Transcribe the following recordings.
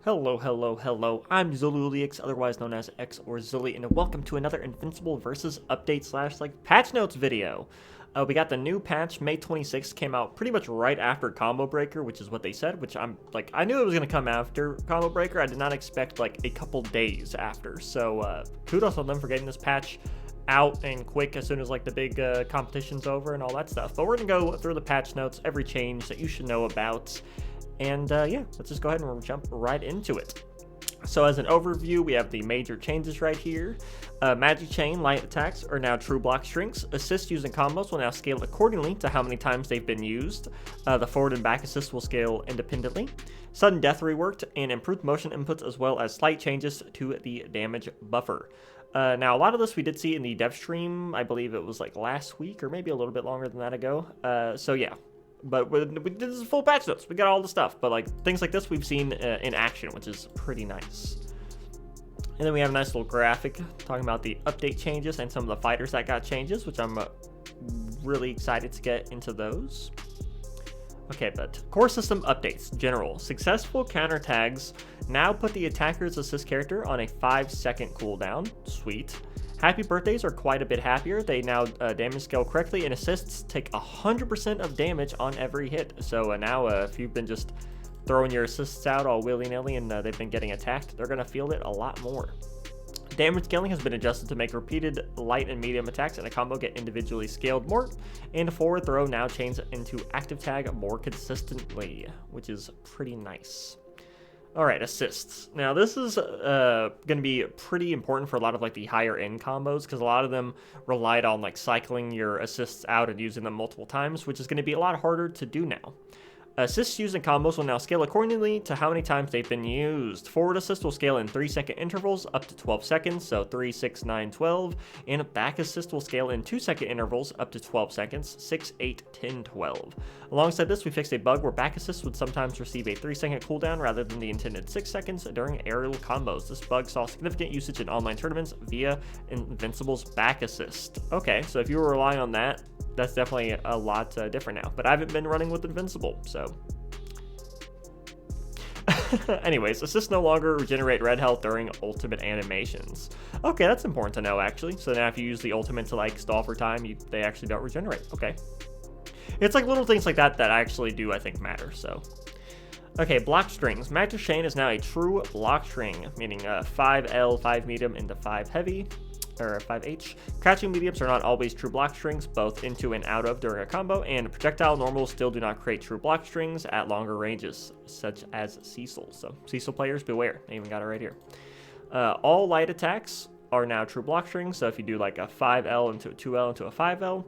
Hello, hello, hello. I'm Zululiix, otherwise known as X or Zully, and welcome to another Invincible versus update slash patch notes video. We got the new patch, May 26th, came out pretty much right after Combo Breaker, which is what they said, which I knew it was going to come after Combo Breaker. I did not expect a couple days after. So kudos on them for getting this patch out and quick as soon as the big competition's over and all that stuff. But we're going to go through the patch notes, every change that you should know about. And yeah, let's just go ahead and jump right into it. So as an overview, we have the major changes right here. Magic Chain light attacks are now true block strings. Assist using combos will now scale accordingly to how many times they've been used. The forward and back assist will scale independently. Sudden death reworked and improved motion inputs, as well as slight changes to the damage buffer. Now, a lot of this we did see in the dev stream. I believe it was last week or maybe a little bit longer than that ago. So yeah. But we did this full patch notes. We got all the stuff. But things like this we've seen in action, which is pretty nice. And then we have a nice little graphic talking about the update changes and some of the fighters that got changes, which I'm really excited to get into those. Okay, but core system updates. General. Successful counter tags now put the attacker's assist character on a 5-second cooldown. Sweet. Happy birthdays are quite a bit happier. They now damage scale correctly, and assists take 100% of damage on every hit. So now if you've been just throwing your assists out all willy-nilly and they've been getting attacked, they're going to feel it a lot more. Damage scaling has been adjusted to make repeated light and medium attacks in a combo get individually scaled more, and forward throw now changes into active tag more consistently, which is pretty nice. Alright, assists. Now this is going to be pretty important for a lot of the higher end combos, because a lot of them relied on cycling your assists out and using them multiple times, which is going to be a lot harder to do now. Assists used in combos will now scale accordingly to how many times they've been used. Forward assist will scale in 3-second intervals up to 12 seconds, so 3, 6, 9, 12. And back assist will scale in 2-second intervals up to 12 seconds, 6, 8, 10, 12. Alongside this, we fixed a bug where back assist would sometimes receive a 3-second cooldown rather than the intended 6 seconds during aerial combos. This bug saw significant usage in online tournaments via Invincible's back assist. Okay, so if you were relying on that, that's definitely a lot different now. But I haven't been running with Invincible, so. Anyways, assists no longer regenerate red health during ultimate animations. Okay, that's important to know, actually. So now if you use the ultimate to stall for time, they actually don't regenerate. Okay. It's little things like that that actually do, I think, matter, so. Okay, block strings. Magic Chain is now a true block string, meaning 5L, 5 medium, into 5 heavy. Or 5H. Crouching mediums are not always true block strings, both into and out of during a combo, and projectile normals still do not create true block strings at longer ranges, such as Cecil. So Cecil players, beware. I even got it right here. All light attacks are now true block strings, so if you do a 5L into a 2L into a 5L,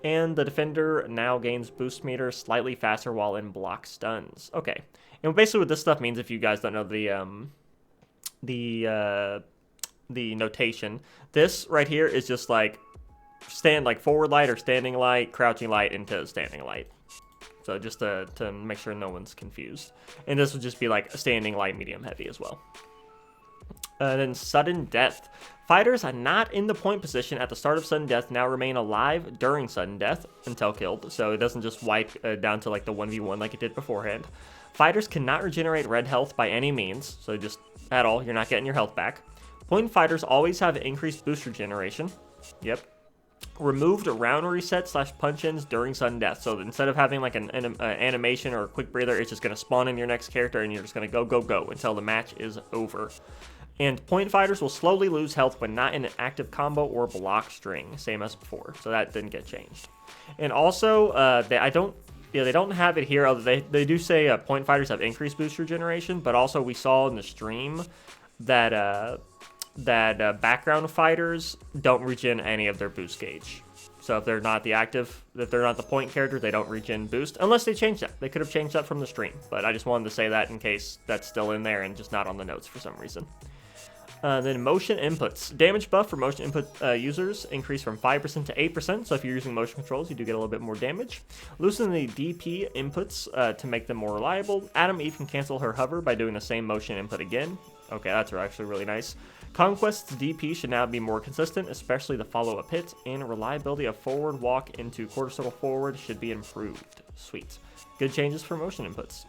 and the defender now gains boost meter slightly faster while in block stuns. Okay, and basically what this stuff means, if you guys don't know the notation, this right here is just forward light or standing light, crouching light into standing light. So just to make sure no one's confused. And this would just be a standing light, medium, heavy as well. Then sudden death. Fighters are not in the point position at the start of sudden death now remain alive during sudden death until killed. So it doesn't just wipe down to the 1v1 like it did beforehand. Fighters cannot regenerate red health by any means. So just at all, you're not getting your health back. Point fighters always have increased booster generation. Yep. Removed round reset / punch-ins during sudden death. So instead of having an animation or a quick breather, it's just going to spawn in your next character and you're just going to go until the match is over. And point fighters will slowly lose health when not in an active combo or block string, same as before. So that didn't get changed. And also, they don't have it here. They do say point fighters have increased booster generation, but also we saw in the stream that background fighters don't regen any of their boost gauge. So if they're not the point character, they don't regen boost, unless they change that. They could have changed that from the stream, but I just wanted to say that in case that's still in there and just not on the notes for some reason. Then motion inputs. Damage buff for motion input users increase from 5% to 8%, so if you're using motion controls, you do get a little bit more damage. Loosen the DP inputs to make them more reliable. Adam Eve can cancel her hover by doing the same motion input again. Okay, that's actually really nice. Conquest's DP should now be more consistent, especially the follow-up hit, and reliability of forward walk into quarter circle forward should be improved. Sweet. Good changes for motion inputs.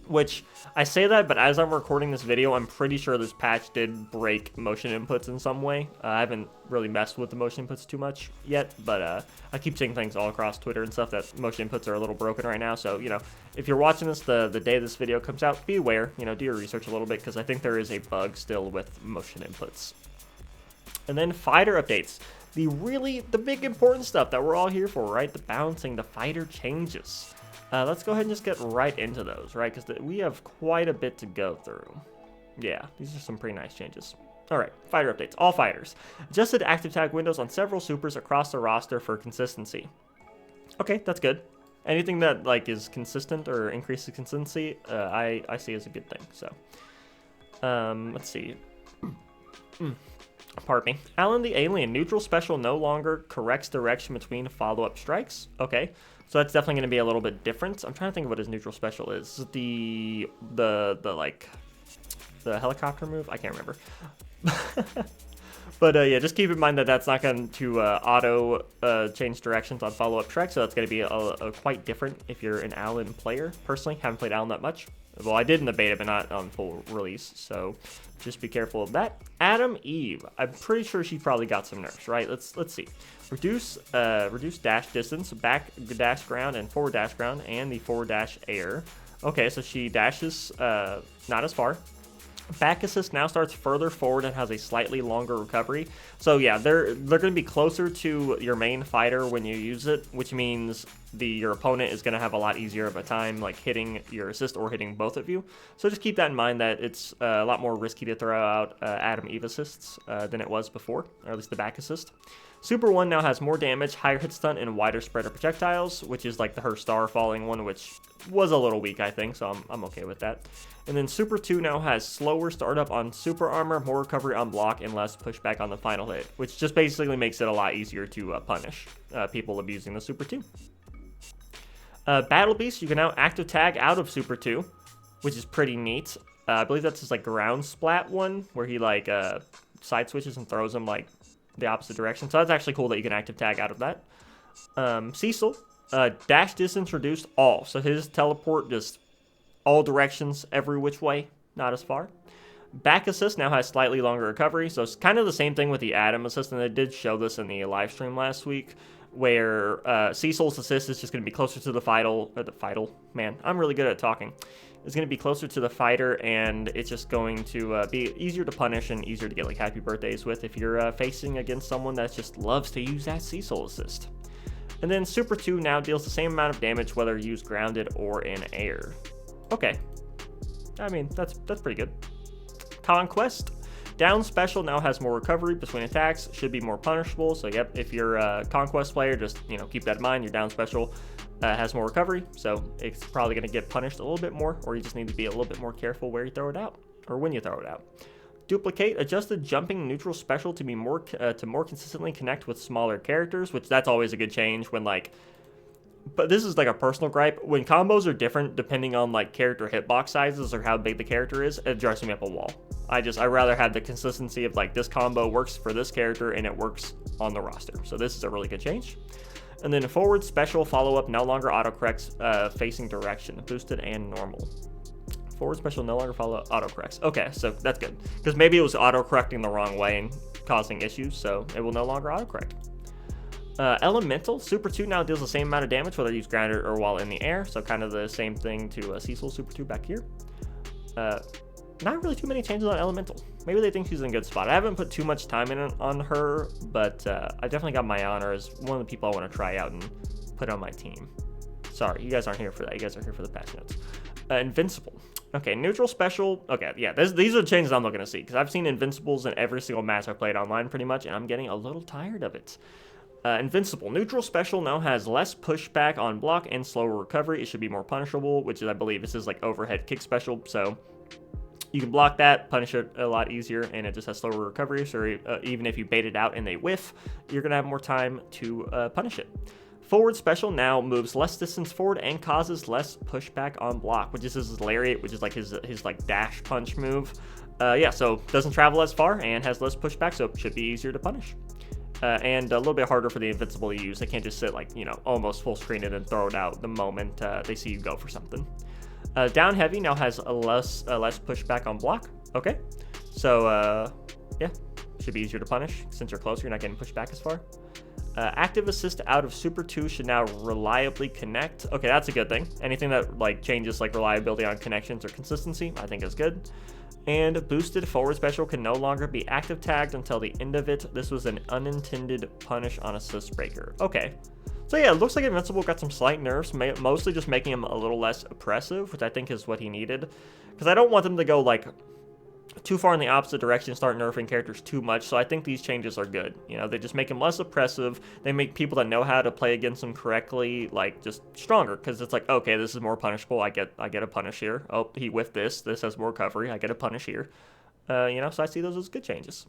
Which, I say that, but as I'm recording this video, I'm pretty sure this patch did break motion inputs in some way. I haven't really messed with the motion inputs too much yet, but I keep seeing things all across Twitter and stuff that motion inputs are a little broken right now. So, you know, if you're watching this the day this video comes out, be aware, you know, do your research a little bit, because I think there is a bug still with motion inputs. And then fighter updates. The big important stuff that we're all here for, right? The balancing, the fighter changes. Let's go ahead and just get right into those, right? Because we have quite a bit to go through. Yeah, these are some pretty nice changes. All right, fighter updates. All fighters. Adjusted active tag windows on several supers across the roster for consistency. Okay, that's good. Anything that like is consistent or increases consistency, I see as a good thing. So, let's see. Pardon me. Alan the Alien. Neutral special no longer corrects direction between follow-up strikes. Okay. So that's definitely going to be a little bit different. I'm trying to think of what his neutral special is. The helicopter move? I can't remember. But yeah, just keep in mind that that's not going to auto change directions on follow-up trek, so that's going to be a quite different if you're an Alan player. Personally, haven't played Alan that much. Well, I did in the beta, but not on full release, so just be careful of that. Adam Eve. I'm pretty sure she probably got some nerfs, right? Let's see. Reduce dash distance, back dash ground, and forward dash ground, and the forward dash air. Okay, so she dashes not as far. Back assist now starts further forward and has a slightly longer recovery. So yeah, they're going to be closer to your main fighter when you use it, which means your opponent is going to have a lot easier of a time like hitting your assist or hitting both of you. So just keep that in mind, that it's a lot more risky to throw out Adam Eve assists than it was before, or at least the back assist. Super 1 now has more damage, higher hit stun, and wider spread of projectiles, which is like her star falling one, which was a little weak, I think, so I'm okay with that. And then Super 2 now has slower startup on super armor, more recovery on block, and less pushback on the final hit, which just basically makes it a lot easier to punish people abusing the Super 2. Battle Beast, you can now active tag out of Super 2, which is pretty neat. I believe that's his like ground splat one, where he like side switches and throws them like the opposite direction. So that's actually cool that you can active tag out of that. Cecil, dash distance reduced all. So his teleport just all directions, every which way, not as far. Back assist now has slightly longer recovery. So it's kind of the same thing with the Adam assist, and they did show this in the live stream last week, where Cecil's assist is just going to be closer to the fighter. Man, I'm really good at talking. It's going to be closer to the fighter, and it's just going to be easier to punish and easier to get like happy birthdays with if you're facing against someone that just loves to use that Cecil assist. And then Super 2 now deals the same amount of damage whether used grounded or in air. Okay, I mean that's pretty good. Conquest. Down special now has more recovery between attacks, should be more punishable. So yep, if you're a Conquest player, just keep that in mind. Your down special has more recovery, so it's probably going to get punished a little bit more, or you just need to be a little bit more careful where you throw it out, or when you throw it out. Duplicate. Adjusted jumping neutral special to be more consistently connect with smaller characters, which that's always a good change when like. But this is like a personal gripe. When combos are different depending on like character hitbox sizes or how big the character is, it drives me up a wall. I rather have the consistency of like this combo works for this character and it works on the roster. So this is a really good change. And then forward special follow-up no longer autocorrects facing direction, boosted and normal. Forward special no longer follow autocorrects. Okay, so that's good. Because maybe it was autocorrecting the wrong way and causing issues, so it will no longer autocorrect. Elemental, Super 2 now deals the same amount of damage whether used grounded or while in the air, so kind of the same thing to Cecil Super 2 back here. Not really too many changes on Elemental. Maybe they think she's in a good spot. I haven't put too much time in on her, but I definitely got my honor as one of the people I want to try out and put on my team. Sorry, you guys aren't here for that. You guys are here for the patch notes. Invincible. Okay, neutral special. Okay, yeah, these are the changes I'm looking to see, because I've seen Invincibles in every single match I've played online pretty much, and I'm getting a little tired of it. Invincible. Neutral special now has less pushback on block and slower recovery. It should be more punishable, which is, I believe, this is like overhead kick special, so you can block that, punish it a lot easier, and it just has slower recovery, so even if you bait it out and they whiff, you're going to have more time to punish it. Forward special now moves less distance forward and causes less pushback on block, which is his lariat, which is like his like dash punch move. Yeah, so doesn't travel as far and has less pushback, so it should be easier to punish. And a little bit harder for the Invincible to use. They can't just sit like, almost full screen it and throw it out the moment they see you go for something. Down heavy now has a less pushback on block. Okay, so yeah, should be easier to punish since you're closer. You're not getting pushed back as far. Active assist out of Super 2 should now reliably connect. Okay, that's a good thing. Anything that like changes like reliability on connections or consistency, I think is good. And boosted forward special can no longer be active tagged until the end of it. This was an unintended punish on assist breaker. Okay. So yeah, it looks like Invincible got some slight nerfs, mostly just making him a little less oppressive, which I think is what he needed. Because I don't want them to go like too far in the opposite direction, start nerfing characters too much. So I think these changes are good. You know, they just make him less oppressive. They make people that know how to play against him correctly like just stronger, because it's like, okay, this is more punishable. I get a punish here. Oh, he whiffed this. This has more recovery. I get a punish here. You know, so I see those as good changes.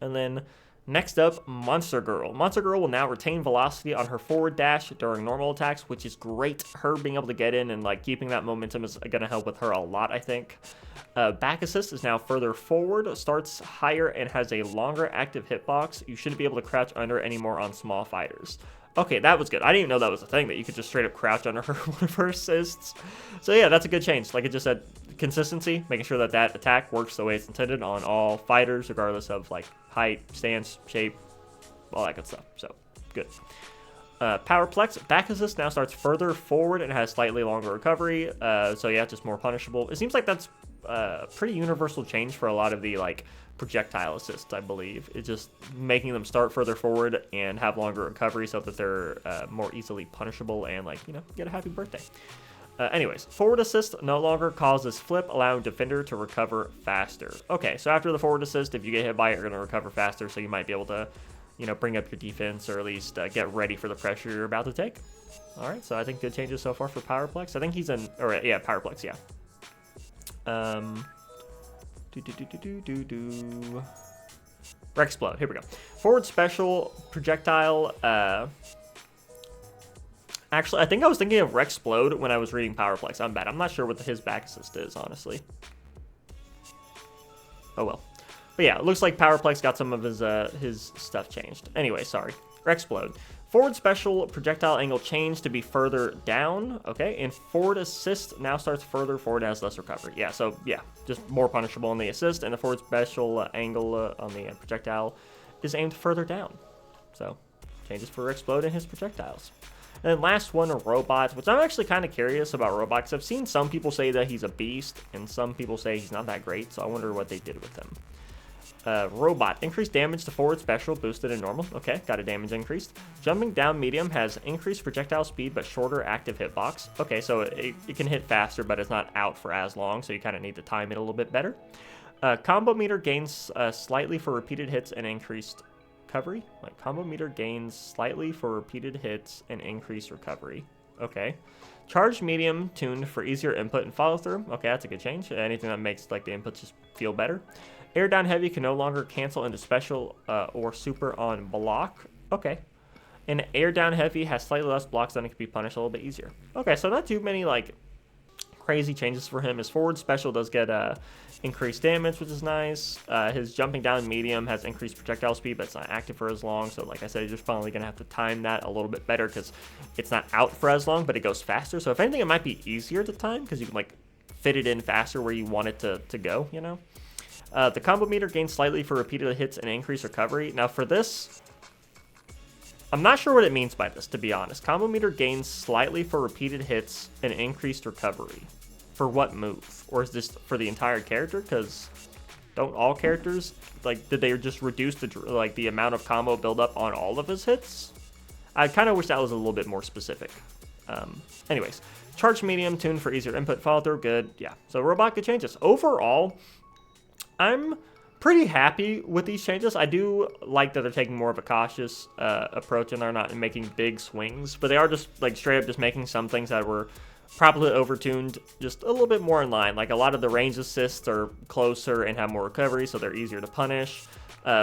And then next up, Monster Girl. Monster Girl will now retain velocity on her forward dash during normal attacks, which is great. Her being able to get in and like keeping that momentum is going to help with her a lot, I think. Back assist is now further forward, starts higher, and has a longer active hitbox. You shouldn't be able to crouch under anymore on small fighters. Okay, that was good. I didn't even know that was a thing, that you could just straight up crouch under her one of her assists. So yeah, that's a good change. Like it just said, consistency, making sure that that attack works the way it's intended on all fighters, regardless of like height, stance, shape, all that good stuff. So good. Powerplex, back assist now starts further forward and has slightly longer recovery. So yeah, just more punishable. It seems like that's a pretty universal change for a lot of the like projectile assists, I believe. It's just making them start further forward and have longer recovery so that they're more easily punishable and like, you know, get a happy birthday. Anyways, forward assist no longer causes flip, allowing defender to recover faster. Okay, so after the forward assist, if you get hit by it, you're going to recover faster, so you might be able to, you know, bring up your defense or at least get ready for the pressure you're about to take. All right, so I think good changes so far for Powerplex. I think he's in, or yeah, Powerplex, yeah. Rexplode, here we go. Forward special projectile, actually, I think I was thinking of Rexplode when I was reading Powerplex. I'm bad. I'm not sure what his back assist is, honestly. Oh well. But yeah, it looks like Powerplex got some of his stuff changed. Anyway, sorry. Rexplode. Forward special projectile angle changed to be further down. Okay, and forward assist now starts further forward and has less recovery. Yeah, so yeah, just more punishable on the assist, and the forward special angle on the projectile is aimed further down. So changes for Rexplode and his projectiles. And then last one, Robots, which I'm actually kind of curious about Robots. I've seen some people say that he's a beast, and some people say he's not that great, so I wonder what they did with him. Robot, increased damage to forward special, boosted in normal. Okay, got a damage increased. Jumping down medium has increased projectile speed, but shorter active hitbox. Okay, so it can hit faster, but it's not out for as long, so you kind of need to time it a little bit better. Combo meter gains slightly for repeated hits and increased recovery. Like combo meter gains slightly for repeated hits and increased recovery. Okay. Charged medium tuned for easier input and follow through. Okay, that's a good change. Anything that makes like the inputs just feel better. Air down heavy can no longer cancel into special or super on block. Okay. And air down heavy has slightly less blocks, then it can be punished a little bit easier. Okay, so not too many like crazy changes for him. His forward special does get increased damage, which is nice. His jumping down medium has increased projectile speed, but it's not active for as long. So like I said, you're just probably going to have to time that a little bit better because it's not out for as long, but it goes faster. So if anything, it might be easier to time because you can like fit it in faster where you want it to go, you know? The combo meter gains slightly for repeated hits and increased recovery. Now for this, I'm not sure what it means by this, to be honest. Combo meter gains slightly for repeated hits and increased recovery. For what move? Or is this for the entire character? Because don't all characters, like, did they just reduce the amount of combo buildup on all of his hits? I kind of wish that was a little bit more specific. Anyways, charged medium tuned for easier input follow through. Good, yeah. So robot could changes. Overall, I'm pretty happy with these changes. I do like that they're taking more of a cautious approach and they're not making big swings, but they are just like straight up just making some things that were probably overtuned just a little bit more in line. Like a lot of the range assists are closer and have more recovery, so they're easier to punish.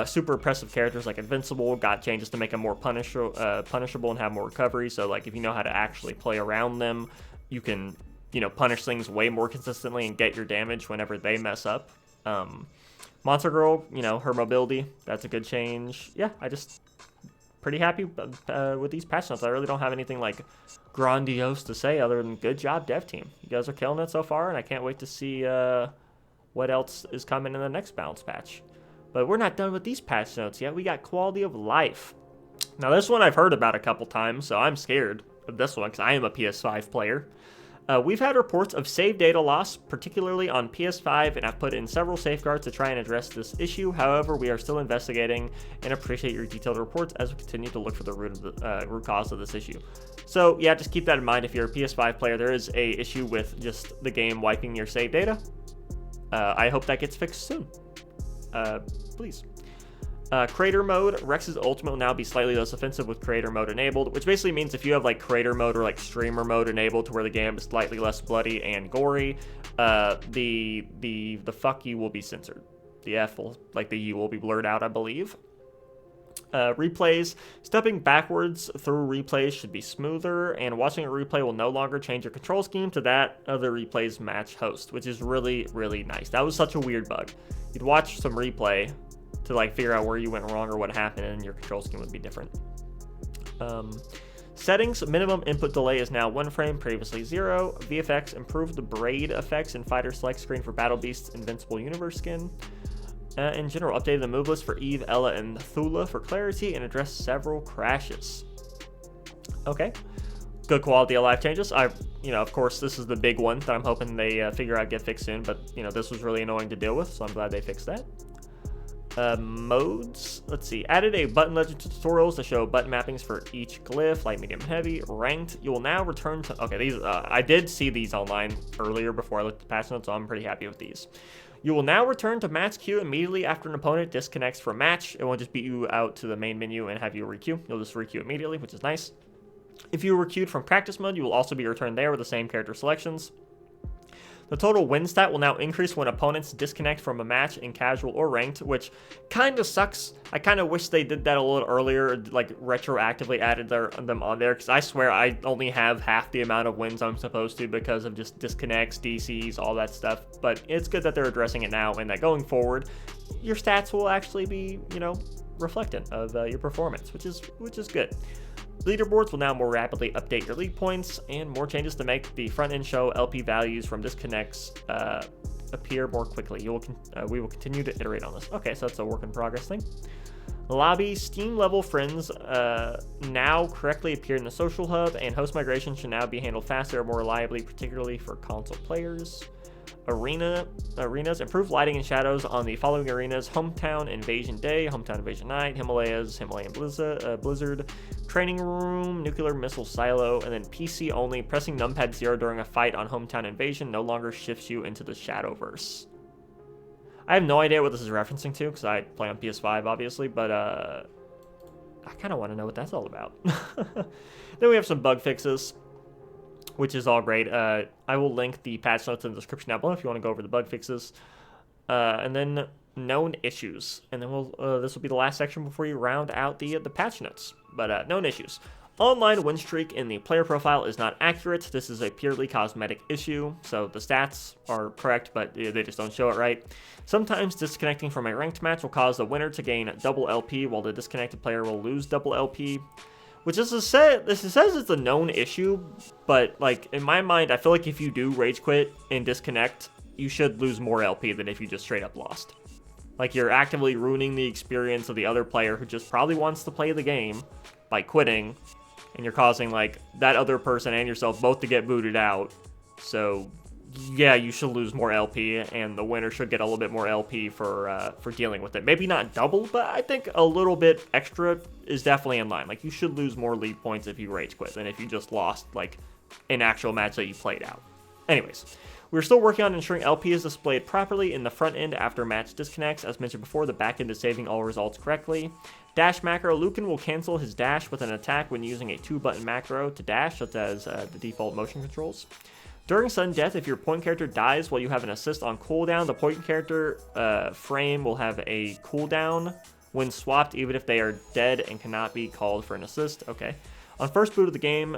Super oppressive characters like Invincible got changes to make them more punishable and have more recovery. So like if you know how to actually play around them, you can, you know, punish things way more consistently and get your damage whenever they mess up. Monster Girl, you know, her mobility, that's a good change. Yeah, pretty happy with these patch notes. I really don't have anything like grandiose to say other than good job, dev team. You guys are killing it so far, and I can't wait to see what else is coming in the next balance patch. But we're not done with these patch notes yet. We got quality of life. Now, this one I've heard about a couple times, so I'm scared of this one because I am a PS5 player. We've had reports of save data loss, particularly on PS5, and I've put in several safeguards to try and address this issue. However, we are still investigating and appreciate your detailed reports as we continue to look for the root cause of this issue. So, yeah, just keep that in mind. If you're a PS5 player, there is a issue with just the game wiping your save data. I hope that gets fixed soon. Please. Creator mode. Rex's ultimate will now be slightly less offensive with creator mode enabled, which basically means if you have like creator mode or like streamer mode enabled to where the game is slightly less bloody and gory, the fuck you will be censored. The F will, like the U will be blurred out, I believe. Replays. Stepping backwards through replays should be smoother, and watching a replay will no longer change your control scheme to that of the replay's match host, which is really, really nice. That was such a weird bug. You'd watch some replay to like figure out where you went wrong or what happened, and your control scheme would be different. Settings. Minimum input delay is now 1 frame, previously 0. VFX. Improved the braid effects in fighter select screen for Battle Beast's Invincible Universe skin. In general, updated the move list for Eve, Ella, and Thula for clarity, and addressed several crashes. Okay. Good quality of life changes. Of course, this is the big one that I'm hoping they figure out get fixed soon, but, this was really annoying to deal with, so I'm glad they fixed that. Modes. Let's see. Added a button legend to tutorials to show button mappings for each glyph, light, medium, and heavy. Ranked. You will now return to... Okay, these... I did see these online earlier before I looked at the patch notes, so I'm pretty happy with these. You will now return to match queue immediately after an opponent disconnects from match. It won't just beat you out to the main menu and have you requeue. You'll just requeue immediately, which is nice. If you were queued from practice mode, you will also be returned there with the same character selections. The total win stat will now increase when opponents disconnect from a match in casual or ranked, which kind of sucks. I kind of wish they did that a little earlier, like retroactively added them on there, because I swear I only have half the amount of wins I'm supposed to because of just disconnects, DCs, all that stuff. But it's good that they're addressing it now, and that going forward, your stats will actually be, reflectant of your performance, which is good. Leaderboards will now more rapidly update your league points, and more changes to make the front end show LP values from disconnects appear more quickly. We will continue to iterate on this. Okay, so that's a work in progress thing. Lobby. Steam level friends now correctly appear in the social hub, and host migration should now be handled faster and more reliably, particularly for console players. Arenas. Improved lighting and shadows on the following arenas: Hometown Invasion Day, Hometown Invasion Night, Himalayas, Himalayan Blizzard, Training Room, Nuclear Missile Silo, and then PC only. Pressing numpad 0 during a fight on Hometown Invasion no longer shifts you into the Shadowverse. I have no idea what this is referencing to, because I play on PS5, obviously, but I kind of want to know what that's all about. Then we have some bug fixes, which is all great. I will link the patch notes in the description down below if you want to go over the bug fixes. And then known issues. And then this will be the last section before you round out the patch notes. But known issues. Online win streak in the player profile is not accurate. This is a purely cosmetic issue, so the stats are correct, but they just don't show it right. Sometimes disconnecting from a ranked match will cause the winner to gain double LP, while the disconnected player will lose double LP. Which is says it's a known issue, but like in my mind, I feel like if you do rage quit and disconnect, you should lose more LP than if you just straight up lost. Like you're actively ruining the experience of the other player who just probably wants to play the game by quitting, and you're causing like that other person and yourself both to get booted out. So yeah, you should lose more LP, and the winner should get a little bit more LP for dealing with it. Maybe not double, but I think a little bit extra is definitely in line. Like you should lose more league points if you rage quit than if you just lost like an actual match that you played out. Anyways, we're still working on ensuring LP is displayed properly in the front end after match disconnects. As mentioned before, the back end is saving all results correctly. Dash macro. Lucan will cancel his dash with an attack when using a 2-button macro to dash, such as the default motion controls. During sudden death, if your point character dies while you have an assist on cooldown, the point character frame will have a cooldown when swapped, even if they are dead and cannot be called for an assist. Okay. On first boot of the game,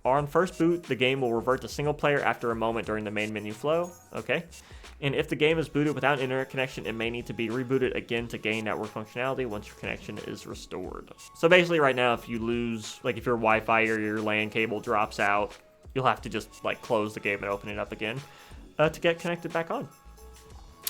On first boot, the game will revert to single player after a moment during the main menu flow. Okay. And if the game is booted without internet connection, it may need to be rebooted again to gain network functionality once your connection is restored. So basically right now, if you lose, like if your Wi-Fi or your LAN cable drops out, you'll have to just like close the game and open it up again to get connected back on.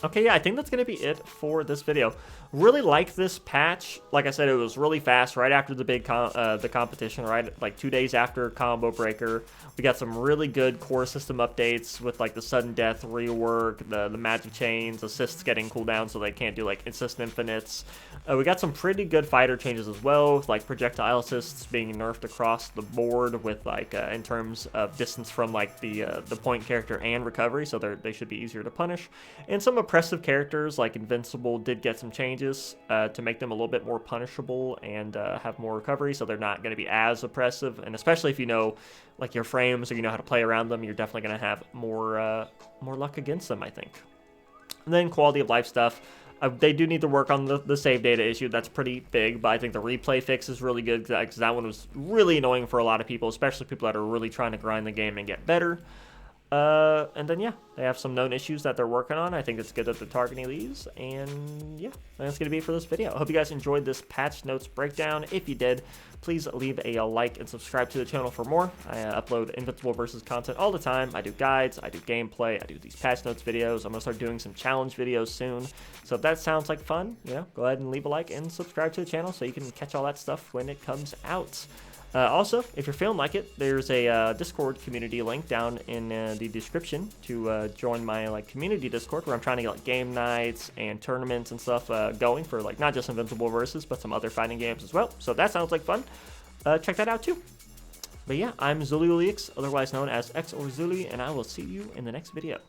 Okay, yeah, I think that's going to be it for this video. Really like this patch. Like I said, it was really fast right after the big the competition, right? Like 2 days after Combo Breaker. We got some really good core system updates with like the sudden death rework, the magic chains, assists getting cooldown so they can't do like assist infinites. We got some pretty good fighter changes as well, with like projectile assists being nerfed across the board with like in terms of distance from like the point character and recovery, so they should be easier to punish. And some oppressive characters like Invincible did get some changes to make them a little bit more punishable and have more recovery, so they're not going to be as oppressive. And especially if you know like your frames or you know how to play around them, you're definitely going to have more luck against them, I think. And then quality of life stuff. They do need to work on the save data issue. That's pretty big, but I think the replay fix is really good because that one was really annoying for a lot of people, especially people that are really trying to grind the game and get better. And then, yeah, they have some known issues that they're working on. I think it's good that they're targeting these. And, yeah, that's going to be it for this video. I hope you guys enjoyed this patch notes breakdown. If you did, please leave a like and subscribe to the channel for more. I upload Invincible versus content all the time. I do guides, I do gameplay, I do these patch notes videos. I'm going to start doing some challenge videos soon. So if that sounds like fun, you know, go ahead and leave a like and subscribe to the channel so you can catch all that stuff when it comes out. Also, if you're feeling like it, there's a Discord community link down in the description to join my like community Discord, where I'm trying to get like game nights and tournaments and stuff going for like not just Invincible Versus, but some other fighting games as well. So if that sounds like fun, check that out too. But yeah, I'm Zully, otherwise known as X or Zully, and I will see you in the next video.